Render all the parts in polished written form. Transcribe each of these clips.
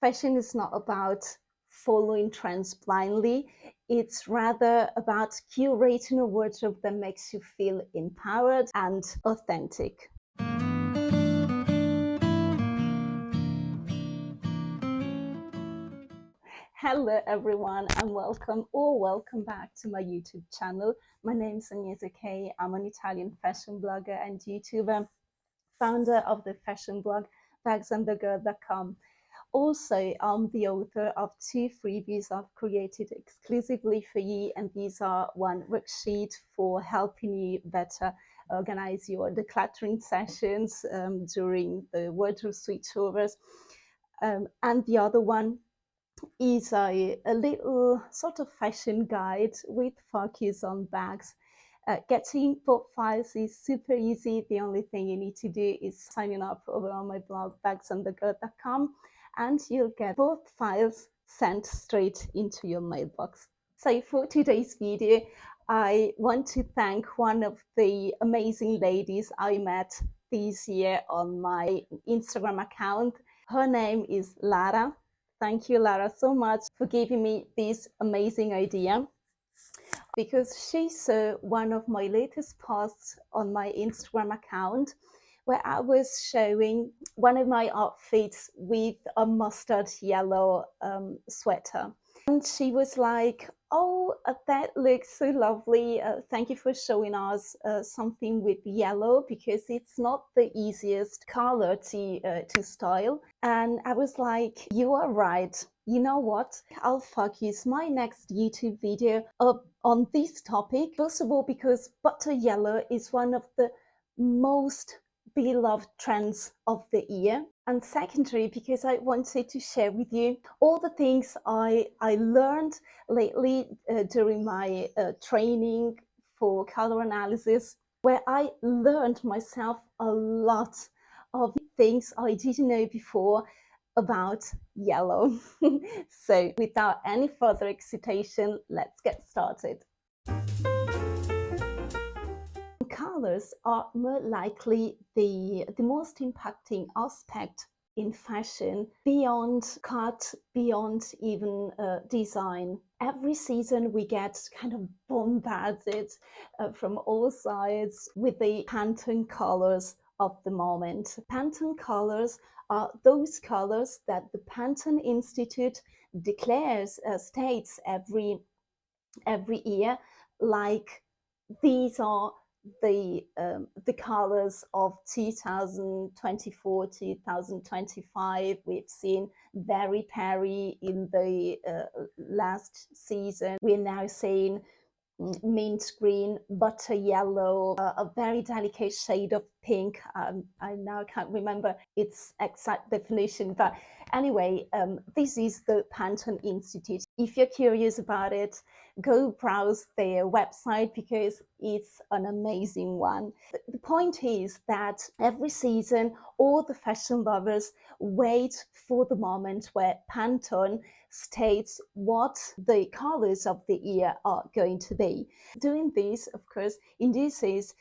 Fashion is not about following trends blindly. It's rather about curating a wardrobe that makes you feel empowered and authentic. Hello everyone and welcome back to my YouTube channel. My name is Agnese K. I'm an Italian fashion blogger and YouTuber, founder of the fashion blog bagsandthegirl.com. Also, I'm the author of 2 freebies I've created exclusively for you, and these are one worksheet for helping you better organize your decluttering sessions during the wardrobe switchovers, and the other one is a little sort of fashion guide with focus on bags. Getting both files is super easy. The only thing you need to do is signing up over on my blog bagsandthegirl.com and you'll get both files sent straight into your mailbox. So for today's video, I want to thank one of the amazing ladies I met this year on my Instagram account. Her name is Lara. Thank you, Lara, so much for giving me this amazing idea, because she saw one of my latest posts on my Instagram account where I was showing one of my outfits with a mustard yellow sweater. And she was like, oh, that looks so lovely. Thank you for showing us something with yellow, because it's not the easiest color to style. And I was like, you are right. You know what? I'll focus my next YouTube video on this topic. First of all, because butter yellow is one of the most beloved trends of the year, and secondary because I wanted to share with you all the things I learned lately during my training for color analysis, where I learned myself a lot of things I didn't know before about yellow. So without any further excitation, let's get started. Colors are more likely the most impacting aspect in fashion, beyond cut, beyond even design. Every season we get kind of bombarded from all sides with the Pantone colors of the moment. Pantone colors are those colors that the Pantone Institute declares, states every year, like these are the colors of 2024 2025. We've seen Berry Perry in the last season. We're now seeing mint green, butter yellow, a very delicate shade of pink. I now can't remember its exact definition, but anyway, this is the Pantone Institute. If you're curious about it, go browse their website because it's an amazing one. The point is that every season, all the fashion lovers wait for the moment where Pantone states what the colors of the year are going to be. Doing this, of course, induces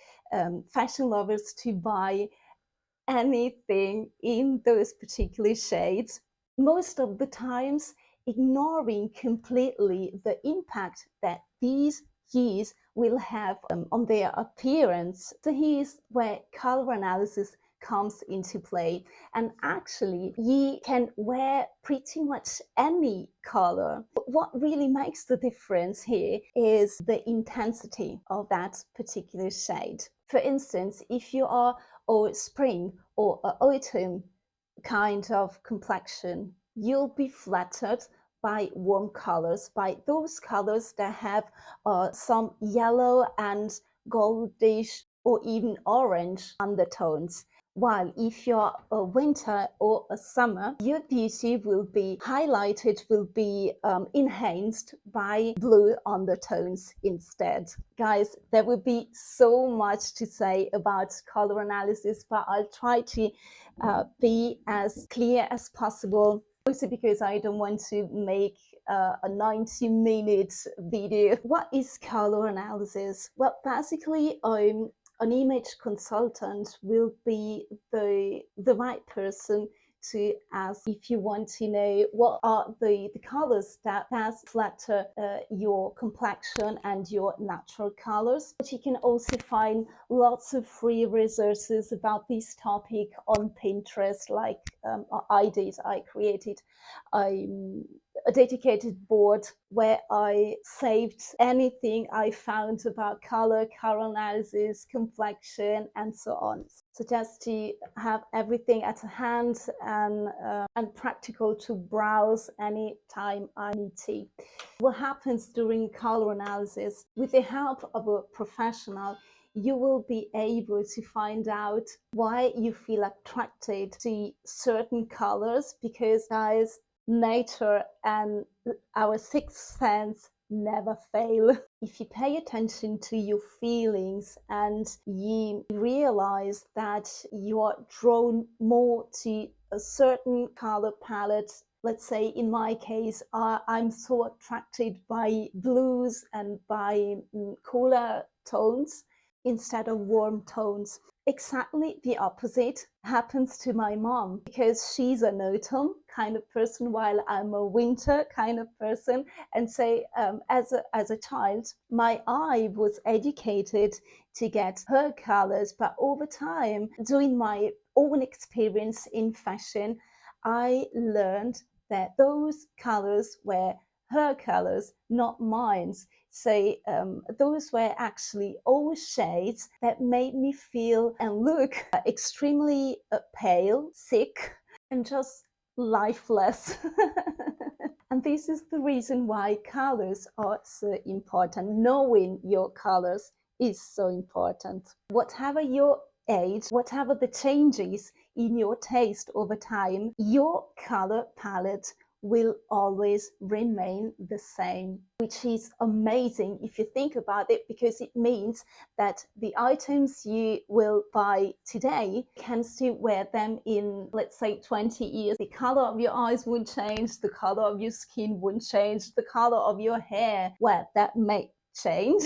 fashion lovers to buy anything in those particular shades, most of the times ignoring completely the impact that these hues will have on their appearance. So here's where color analysis comes into play, and actually you can wear pretty much any color. But what really makes the difference here is the intensity of that particular shade. For instance, if you are a spring or autumn kind of complexion, you'll be flattered by warm colors, by those colors that have some yellow and goldish or even orange undertones. While if you're a winter or a summer, your beauty will be highlighted, will be enhanced by blue undertones instead. Guys, there will be so much to say about color analysis, but I'll try to be as clear as possible. Also because I don't want to make a 90-minute video. What is color analysis? Well, basically, an image consultant will be the right person to ask if you want to know what are the colors that best flatter your complexion and your natural colors. But you can also find lots of free resources about this topic on Pinterest, like I created a dedicated board where I saved anything I found about color analysis, complexion, and so on. So just to have everything at hand and practical to browse anytime I need to. What happens during color analysis? With the help of a professional, you will be able to find out why you feel attracted to certain colors, because guys, nature and our sixth sense never fail. If you pay attention to your feelings and you realize that you are drawn more to a certain color palette, let's say in my case, I'm so attracted by blues and by cooler tones instead of warm tones. Exactly the opposite happens to my mom, because she's an autumn kind of person while I'm a winter kind of person. And so as a child, my eye was educated to get her colors, but over time, doing my own experience in fashion, I learned that those colors were her colors, not mine. So those were actually all shades that made me feel and look extremely pale, sick, and just lifeless. And this is the reason why colors are so important. Knowing your colors is so important. Whatever your age, whatever the changes in your taste over time, your color palette will always remain the same, which is amazing if you think about it, because it means that the items you will buy today can still wear them in, let's say, 20 years. The color of your eyes won't change, the color of your skin won't change, the color of your hair, well, that may change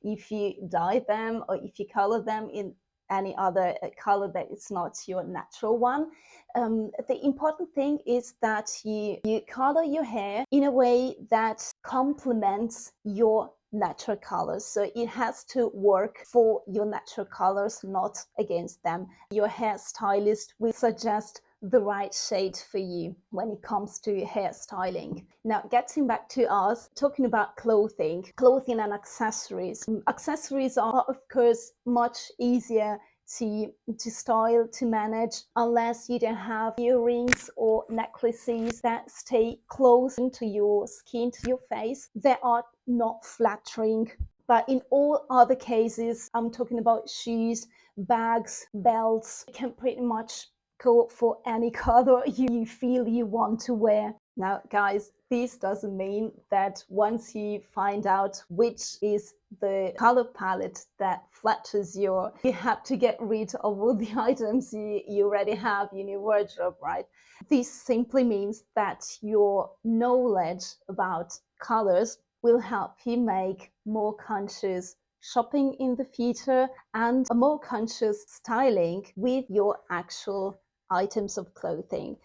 if you dye them or if you color them in any other color that is not your natural one. The important thing is that you color your hair in a way that complements your natural colors. So it has to work for your natural colors, not against them. Your hairstylist will suggest the right shade for you when it comes to hairstyling. Now, getting back to us, talking about clothing and accessories. Accessories are, of course, much easier to style, to manage, unless you don't have earrings or necklaces that stay close to your skin, to your face. They are not flattering. But in all other cases, I'm talking about shoes, bags, belts, you can pretty much go for any color you feel you want to wear. Now, guys, this doesn't mean that once you find out which is the color palette that flatters you have to get rid of all the items you already have in your wardrobe, right? This simply means that your knowledge about colors will help you make more conscious shopping in the future and a more conscious styling with your actual items of clothing.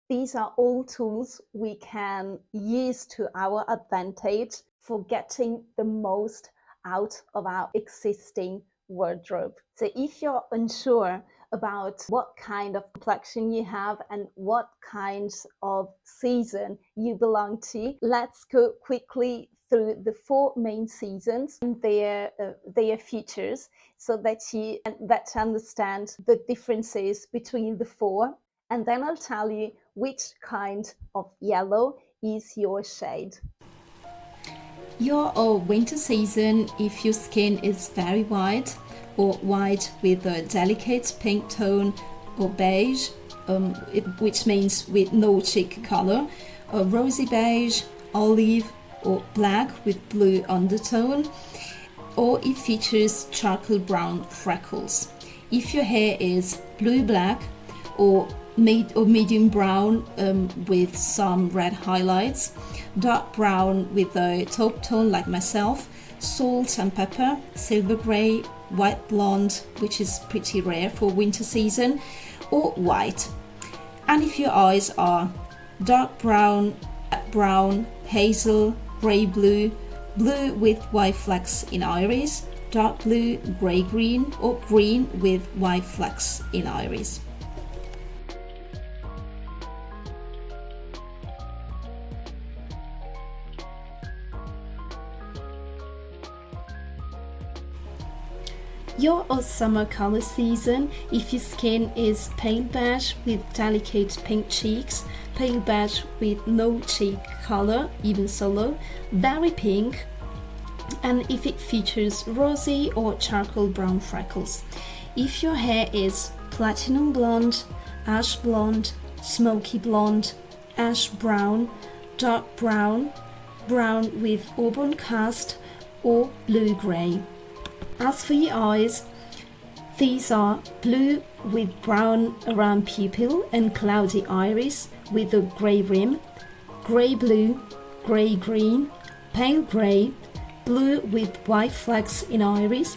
These are all tools we can use to our advantage for getting the most out of our existing wardrobe. So if you're unsure about what kind of complexion you have and what kinds of season you belong to, let's go quickly through the 4 main seasons and their features, so that you better understand the differences between the 4. And then I'll tell you which kind of yellow is your shade. Your winter season, if your skin is very white or white with a delicate pink tone or beige, which means with no cheek color, rosy beige, olive or black with blue undertone, or it features charcoal brown freckles. If your hair is blue-black or medium brown with some red highlights, dark brown with a taupe tone like myself, salt and pepper, silver grey, white blonde, which is pretty rare for winter season, or white. And if your eyes are dark brown, brown, hazel, grey blue, blue with white flecks in iris, dark blue, grey green, or green with white flecks in iris. Your summer color season, if your skin is pale beige with delicate pink cheeks, pale beige with no cheek color, even solo, very pink, and if it features rosy or charcoal brown freckles. If your hair is platinum blonde, ash blonde, smoky blonde, ash brown, dark brown, brown with auburn cast, or blue-grey. As for your eyes, these are blue with brown around pupil and cloudy iris with a grey rim, grey blue, grey green, pale grey, blue with white flecks in iris,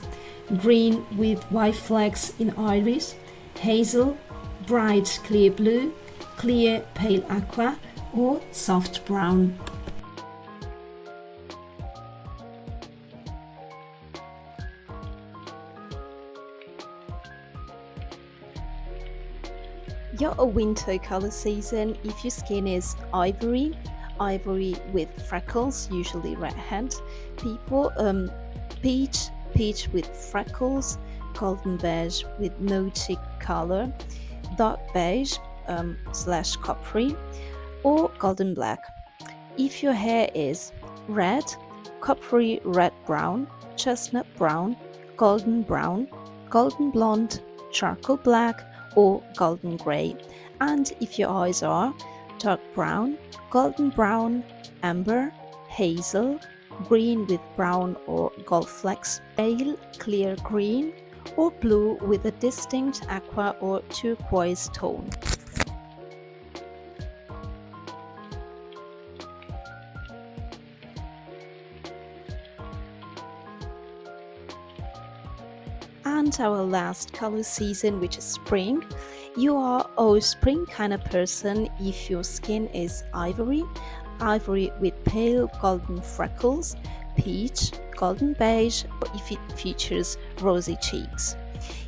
green with white flecks in iris, hazel, bright clear blue, clear pale aqua, or soft brown. Your winter color season, if your skin is ivory, ivory with freckles, usually redhead people, peach with freckles, golden beige with no cheek color, dark beige slash coppery, or golden black. If your hair is red, coppery red brown, chestnut brown, golden blonde, charcoal black, or golden grey. And if your eyes are dark brown, golden brown, amber, hazel, green with brown or gold flecks, pale clear green, or blue with a distinct aqua or turquoise tone. And our last color season, which is spring. You are a spring kind of person if your skin is ivory, ivory with pale golden freckles, peach, golden beige, or if it features rosy cheeks.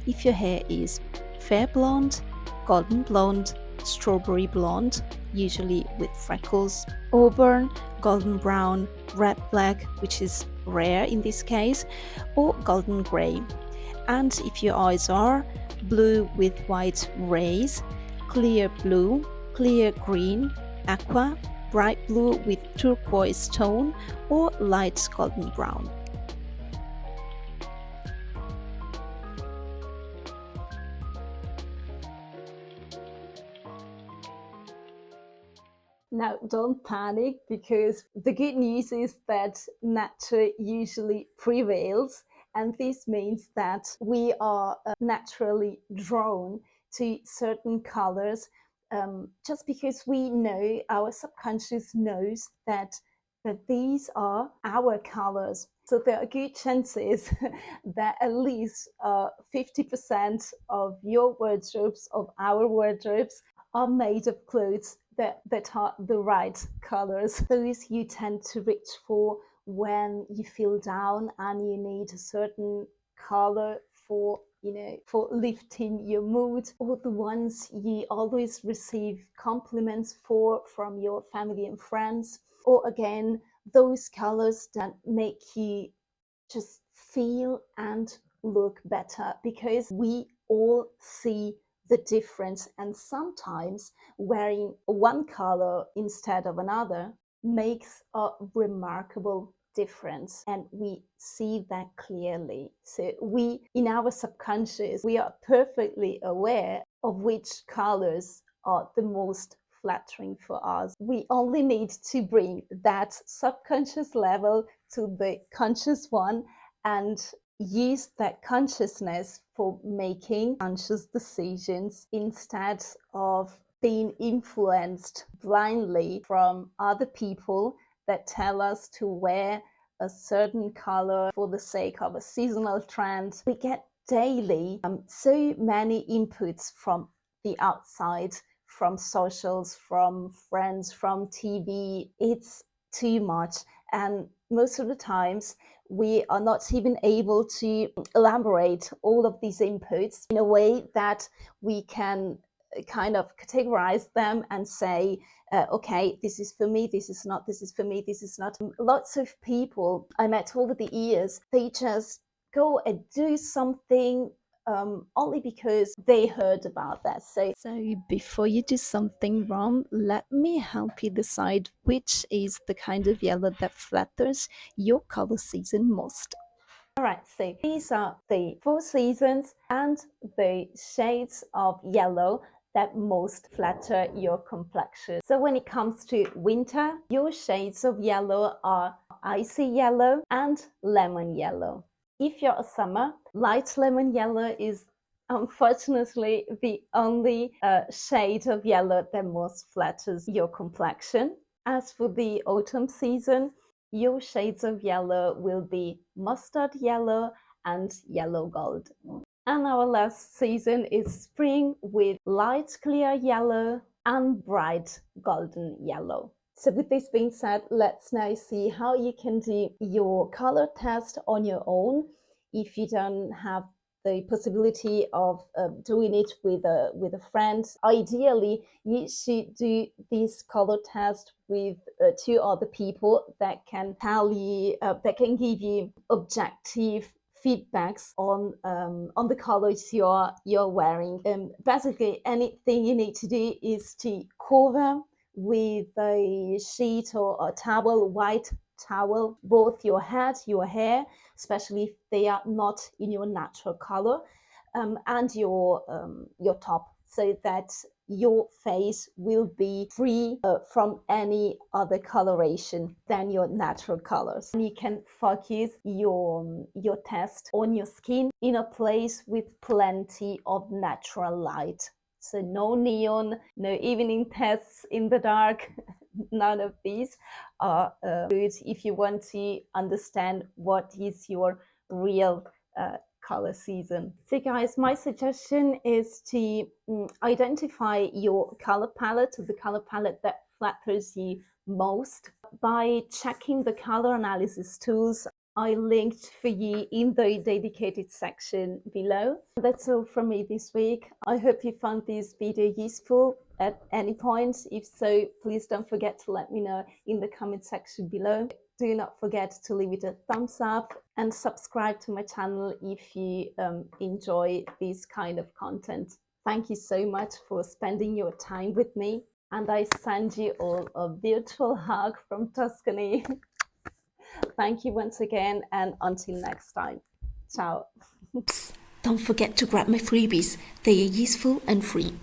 If your hair is fair blonde, golden blonde, strawberry blonde, usually with freckles, auburn, golden brown, red black, which is rare in this case, or golden grey. And if your eyes are blue with white rays, clear blue, clear green, aqua, bright blue with turquoise tone, or light golden brown. Now, don't panic, because the good news is that nature usually prevails, and this means that we are naturally drawn to certain colors, just because we know, our subconscious knows that these are our colors. So there are good chances that at least 50% of your wardrobes, of our wardrobes, are made of clothes that are the right colors. Those you tend to reach for when you feel down and you need a certain color for, for lifting your mood, or the ones you always receive compliments for from your family and friends, or again, those colors that make you just feel and look better, because we all see the difference, and sometimes wearing one color instead of another makes a remarkable difference, and we see that clearly. So we, in our subconscious, we are perfectly aware of which colors are the most flattering for us. We only need to bring that subconscious level to the conscious one and use that consciousness for making conscious decisions, instead of being influenced blindly from other people that tell us to wear a certain color for the sake of a seasonal trend. We get daily so many inputs from the outside, from socials, from friends, from TV. It's too much. And most of the times, we are not even able to elaborate all of these inputs in a way that we can kind of categorize them and say, okay, this is for me, this is not, this is for me, this is not. Lots of people I met over the years, they just go and do something only because they heard about that. So before you do something wrong, let me help you decide which is the kind of yellow that flatters your color season most. All right, so these are the 4 seasons and the shades of yellow that most flatter your complexion. So when it comes to winter, your shades of yellow are icy yellow and lemon yellow. If you're a summer, light lemon yellow is unfortunately the only shade of yellow that most flatters your complexion. As for the autumn season, your shades of yellow will be mustard yellow and yellow gold. And our last season is spring with light clear yellow and bright golden yellow. So with this being said, let's now see how you can do your color test on your own if you don't have the possibility of doing it with a friend. Ideally, you should do this color test with 2 other people that can tell you, that can give you objective feedbacks on the colors you're wearing. Basically, anything you need to do is to cover with a sheet or a towel, white towel, both your head, your hair, especially if they are not in your natural color, and your top, so that your face will be free from any other coloration than your natural colors. And you can focus your test on your skin in a place with plenty of natural light. So no neon, no evening tests in the dark. None of these are good if you want to understand what is your real color season. So guys, my suggestion is to identify your color palette, the color palette that flatters you most, by checking the color analysis tools I linked for you in the dedicated section below. That's all from me this week. I hope you found this video useful at any point. If so, please don't forget to let me know in the comment section below. Do not forget to leave it a thumbs up and subscribe to my channel if you enjoy this kind of content. Thank you so much for spending your time with me, and I send you all a virtual hug from Tuscany. Thank you once again, and until next time. Ciao. Don't forget to grab my freebies, they are useful and free.